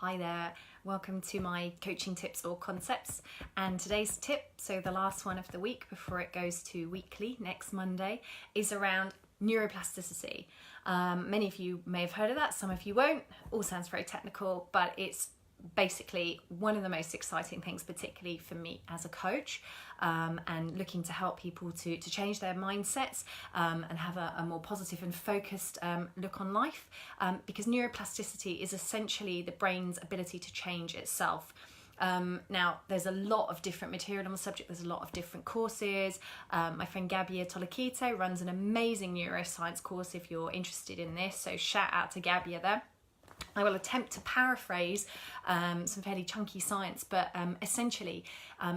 Hi there, welcome to my coaching tips or concepts, and today's tip, so the last one of the week before it goes to weekly next Monday, is around neuroplasticity. Many of you may have heard of that, some of you won't. All sounds very technical, but it's basically one of the most exciting things, particularly for me as a coach, and looking to help people to change their mindsets and have a more positive and focused look on life, because neuroplasticity is essentially the brain's ability to change itself. Now, there's a lot of different material on the subject. There's a lot of different courses. My friend Gabia Tolokito runs an amazing neuroscience course if you're interested in this, so shout out to Gabia there. I will attempt to paraphrase some fairly chunky science, but essentially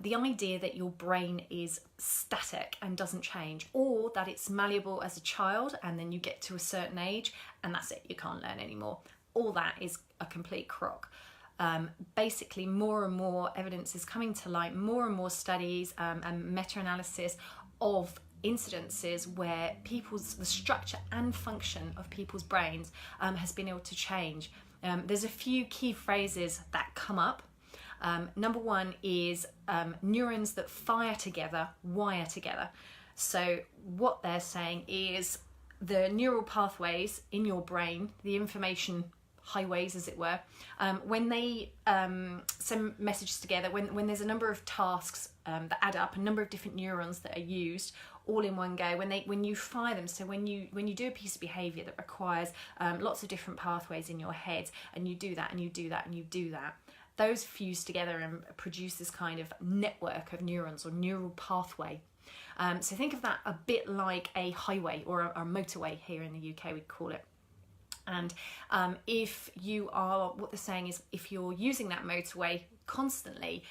the idea that your brain is static and doesn't change, or that it's malleable as a child and then you get to a certain age and that's it, you can't learn anymore. All that is a complete crock. Basically, more and more evidence is coming to light, more and more studies and meta-analysis of incidences where the structure and function of people's brains has been able to change. There's a few key phrases that come up. Number one is neurons that fire together, wire together. So what they're saying is the neural pathways in your brain, the information highways as it were, when they send messages together, when there's a number of tasks that add up, a number of different neurons that are used all in one go, when you fire them, so when you do a piece of behavior that requires lots of different pathways in your head, and you do that and you do that and you do that, those fuse together and produce this kind of network of neurons or neural pathway. So think of that a bit like a highway or a motorway here in the UK, we'd call it. And if you are, what they're saying is, if you're using that motorway constantly,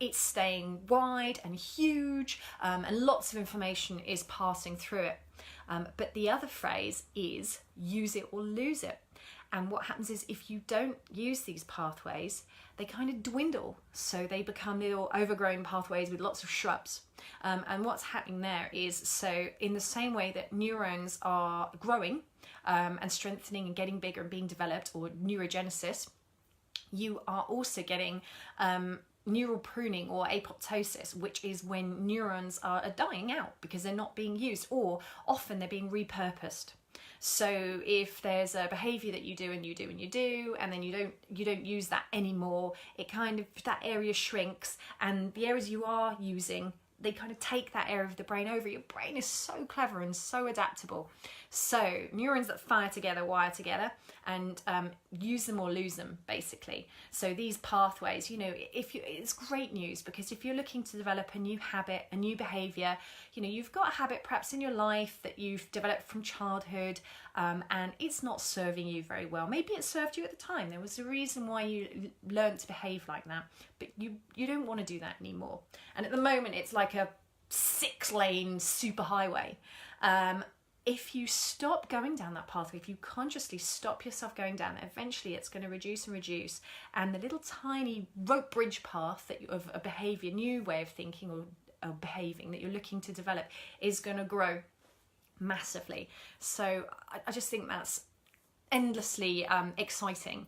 it's staying wide and huge, and lots of information is passing through it. But the other phrase is use it or lose it. And what happens is, if you don't use these pathways, they kind of dwindle. So they become little overgrown pathways with lots of shrubs. And what's happening there is, so in the same way that neurons are growing and strengthening and getting bigger and being developed, or neurogenesis, you are also getting neural pruning or apoptosis, which is when neurons are dying out because they're not being used, or often they're being repurposed. So if there's a behavior that you do and you do and you do, and then you don't use that anymore, it kind of, that area shrinks, and the areas you are using, they kind of take that area of the brain over. Your brain is so clever and so adaptable. So neurons that fire together, wire together, and use them or lose them, basically. So these pathways, it's great news, because if you're looking to develop a new habit, a new behavior, you've got a habit perhaps in your life that you've developed from childhood, and it's not serving you very well. Maybe it served you at the time. There was a reason why you learned to behave like that, but you don't want to do that anymore. And at the moment, it's like a 6-lane superhighway. If you stop going down that pathway, if you consciously stop yourself going down, eventually it's going to reduce and reduce, and the little tiny rope bridge path of a behaviour, new way of thinking or behaving that you're looking to develop, is going to grow massively. So I just think that's endlessly exciting,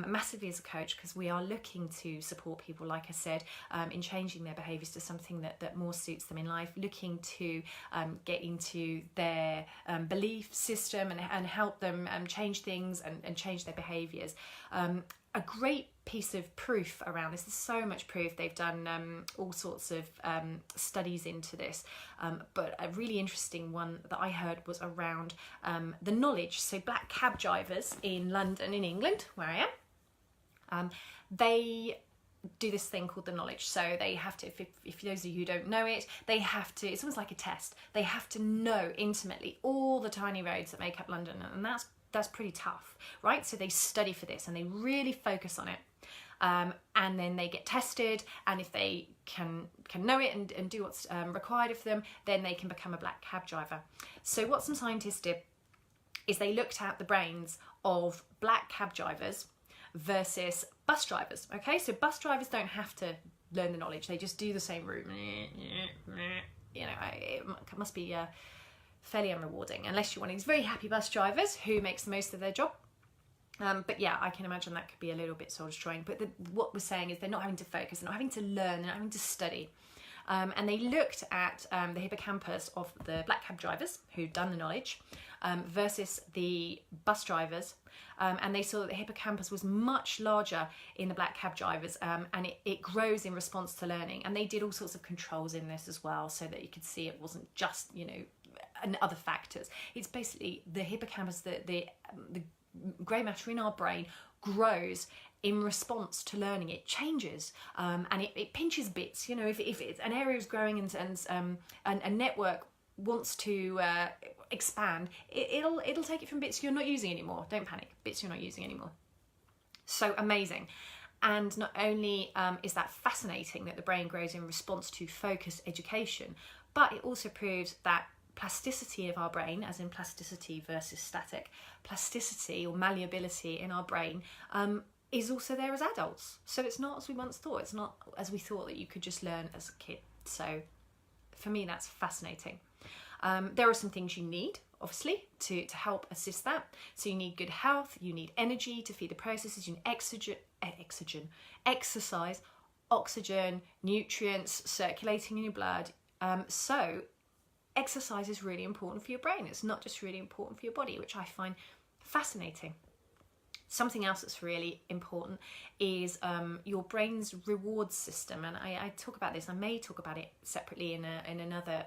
massively as a coach, because we are looking to support people, like I said, in changing their behaviours to something that more suits them in life, looking to get into their belief system and help them change things and change their behaviours. A great piece of proof around this, there's so much proof, they've done all sorts of studies into this, but a really interesting one that I heard was around the knowledge. So black cab drivers in London, in England, where I am, they do this thing called the knowledge. So they have to, if those of you who don't know it, they have to, it's almost like a test, they have to know intimately all the tiny roads that make up London, and that's pretty tough, right? So they study for this and they really focus on it. And then they get tested, and if they can know it and do what's required of them, then they can become a black cab driver. So what some scientists did is they looked at the brains of black cab drivers versus bus drivers. Okay, so bus drivers don't have to learn the knowledge, they just do the same route. It must be fairly unrewarding, unless you're one of these very happy bus drivers who makes the most of their job. But yeah, I can imagine that could be a little bit soul destroying. But what we're saying is they're not having to focus, they're not having to learn, they're not having to study. And they looked at the hippocampus of the black cab drivers who'd done the knowledge versus the bus drivers. And they saw that the hippocampus was much larger in the black cab drivers, and it grows in response to learning. And they did all sorts of controls in this as well, so that you could see it wasn't just, and other factors. It's basically the hippocampus, the grey matter in our brain grows in response to learning. It changes, and it pinches bits. If it's an area is growing and a network wants to expand, it'll take it from bits you're not using anymore. Don't panic, bits you're not using anymore. So amazing. And not only is that fascinating that the brain grows in response to focused education, but it also proves that plasticity of our brain, as in plasticity versus static, plasticity or malleability in our brain is also there as adults. So it's not as we once thought. It's not as we thought that you could just learn as a kid. So for me, that's fascinating. There are some things you need, obviously, to help assist that. So you need good health, you need energy to feed the processes, you need exercise, oxygen, nutrients circulating in your blood. So exercise is really important for your brain. It's not just really important for your body, which I find fascinating. Something else that's really important is your brain's reward system. And I talk about this. I may talk about it separately in another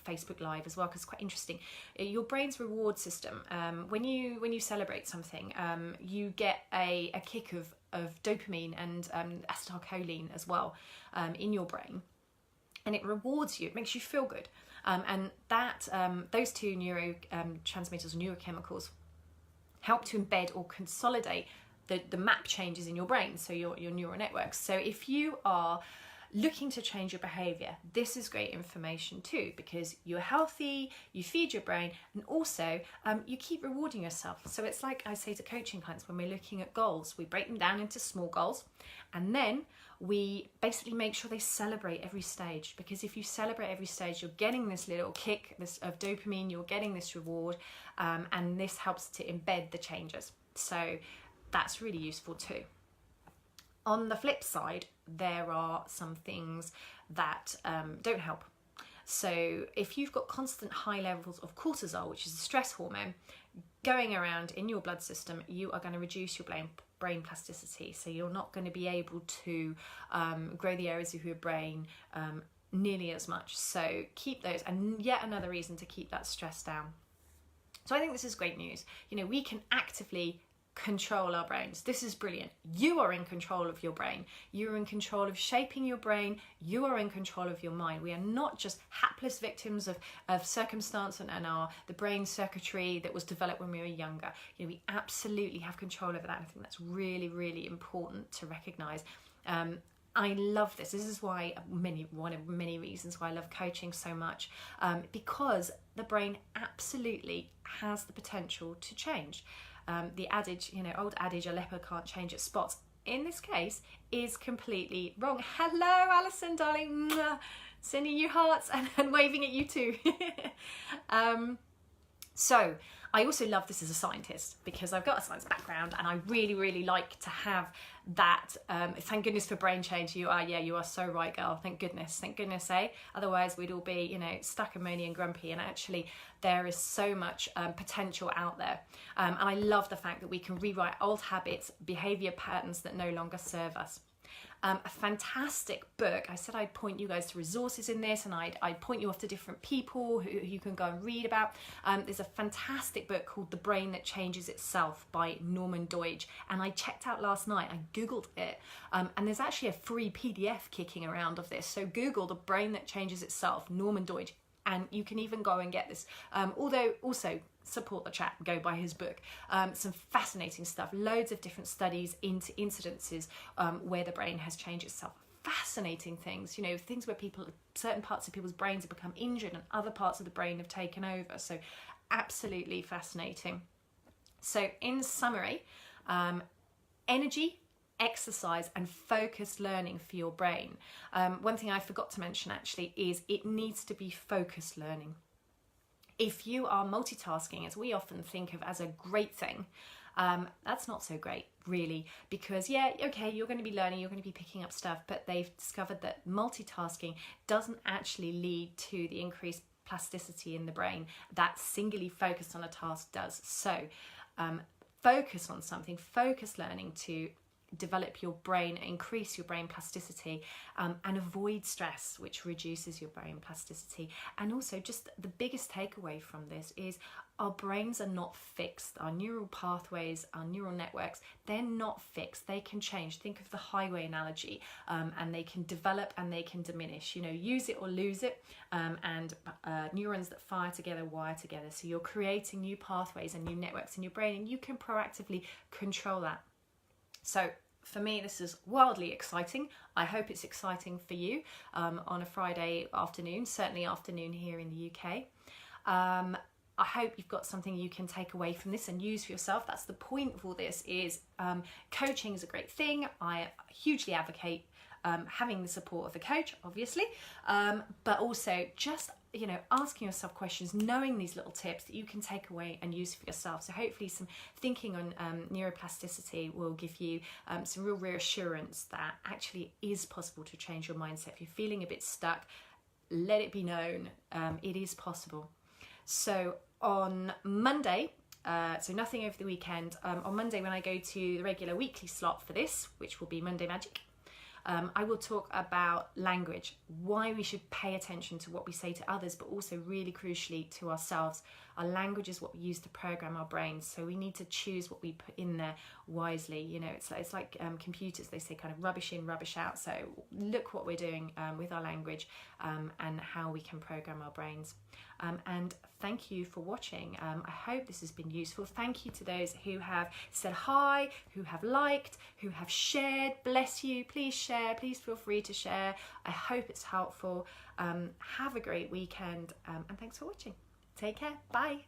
Facebook Live as well, because it's quite interesting. Your brain's reward system, when you celebrate something, you get a kick of dopamine and acetylcholine as well in your brain. And it rewards you, it makes you feel good. And that those two neurotransmitters, neurochemicals, help to embed or consolidate the map changes in your brain, so your neural networks. So if you are looking to change your behavior, this is great information too, because you're healthy, you feed your brain, and also you keep rewarding yourself. So it's like I say to coaching clients, when we're looking at goals, we break them down into small goals, and then we basically make sure they celebrate every stage, because if you celebrate every stage, you're getting this little kick of dopamine, you're getting this reward, and this helps to embed the changes. So that's really useful too. On the flip side, there are some things that don't help. So if you've got constant high levels of cortisol, which is a stress hormone, going around in your blood system, you are going to reduce your brain plasticity. So you're not going to be able to grow the areas of your brain nearly as much. So keep those, and yet another reason to keep that stress down. So I think this is great news. We can actively control our brains. This is brilliant. You are in control of your brain. You're in control of shaping your brain. You are in control of your mind. We are not just hapless victims of circumstance and the brain circuitry that was developed when we were younger. We absolutely have control over that. I think that's really, really important to recognize. I love this. This is why one of many reasons why I love coaching so much, because the brain absolutely has the potential to change. The adage, old adage, a leopard can't change its spots, in this case is completely wrong. Hello, Alison, darling. Mwah. Sending you hearts and waving at you too. So I also love this as a scientist, because I've got a science background and I really, really like to have that. Thank goodness for brain change. You are so right, girl. Thank goodness, eh? Otherwise we'd all be, stuck and moany and grumpy. And actually there is so much potential out there. And I love the fact that we can rewrite old habits, behavior patterns that no longer serve us. A fantastic book. I said I'd point you guys to resources in this, and I'd point you off to different people who you can go and read about. There's a fantastic book called The Brain That Changes Itself by Norman Doidge, and I checked out last night. I googled it, and there's actually a free PDF kicking around of this. So Google The Brain That Changes Itself, Norman Doidge, and you can even go and get this. Although also support the chap, go buy his book. Some fascinating stuff, loads of different studies into incidences where the brain has changed itself. Fascinating things, things where certain parts of people's brains have become injured and other parts of the brain have taken over. So absolutely fascinating. So in summary, energy, exercise and focused learning for your brain. One thing I forgot to mention actually is it needs to be focused learning. If you are multitasking, as we often think of as a great thing, That's not so great, really, because yeah, okay, you're going to be learning, you're going to be picking up stuff, but they've discovered that multitasking doesn't actually lead to the increased plasticity in the brain that singularly focused on a task does. So focus on something, focus learning to develop your brain, increase your brain plasticity, and avoid stress, which reduces your brain plasticity. And also, just the biggest takeaway from this is our brains are not fixed. Our neural pathways, our neural networks, they're not fixed. They can change. Think of the highway analogy, and they can develop and they can diminish. You know, use it or lose it, and neurons that fire together wire together. So you're creating new pathways and new networks in your brain, and you can proactively control that. So for me, this is wildly exciting. I hope it's exciting for you on a Friday afternoon, certainly afternoon here in the UK. I hope you've got something you can take away from this and use for yourself. That's the point of all this, is coaching is a great thing. I hugely advocate having the support of a coach, obviously, but also just, you know, asking yourself questions, knowing these little tips that you can take away and use for yourself. So hopefully some thinking on neuroplasticity will give you some real reassurance that actually it is possible to change your mindset. If you're feeling a bit stuck, let it be known, it is possible. So on Monday, so nothing over the weekend, on Monday when I go to the regular weekly slot for this, which will be Monday Magic, I will talk about language, why we should pay attention to what we say to others, but also really crucially to ourselves. Our language is what we use to program our brains, so we need to choose what we put in there wisely. You know, it's like computers, they say kind of rubbish in, rubbish out. So look what we're doing with our language and how we can program our brains. And thank you for watching. I hope this has been useful. Thank you to those who have said hi, who have liked, who have shared. Bless you. Please share. Please feel free to share. I hope it's helpful. Have a great weekend, and thanks for watching. Take care. Bye.